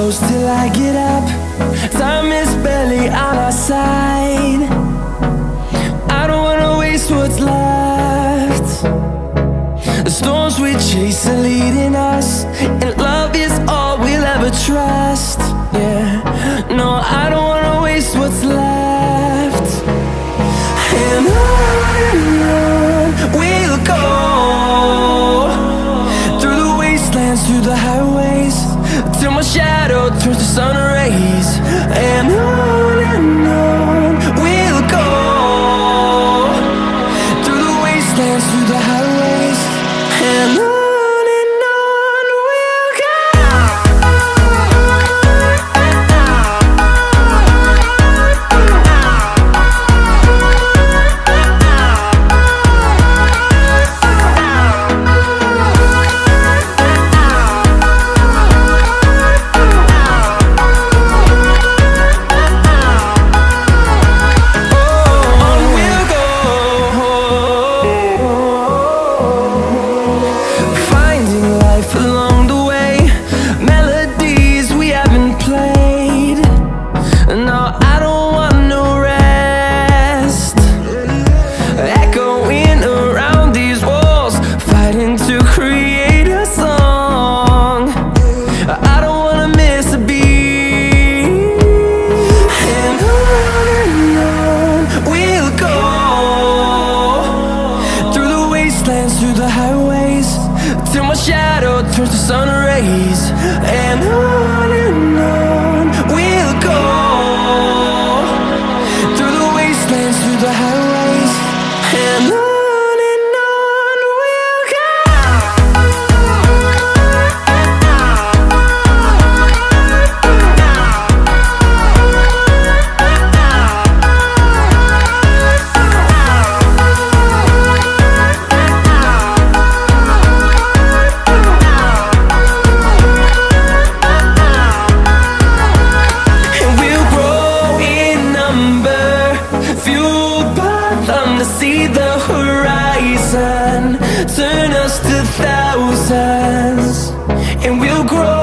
close till I get up. Time is barely on our side. I don't wanna waste what's left. The storms we chase are leading us, and love is all we'll ever trust. Yeah, no, I don't wanna waste what's left. And on we'll go, through the wastelands, through the highways, till my shadow turns to sun rays. And on we'll go, through the wastelands, through the highways, and on we'll go. Through the highways, till my shadow turns to sun rays. And on we'll go, through the wastelands, through the highways, and on we'll go. See the horizon turn us to thousands, and we'll grow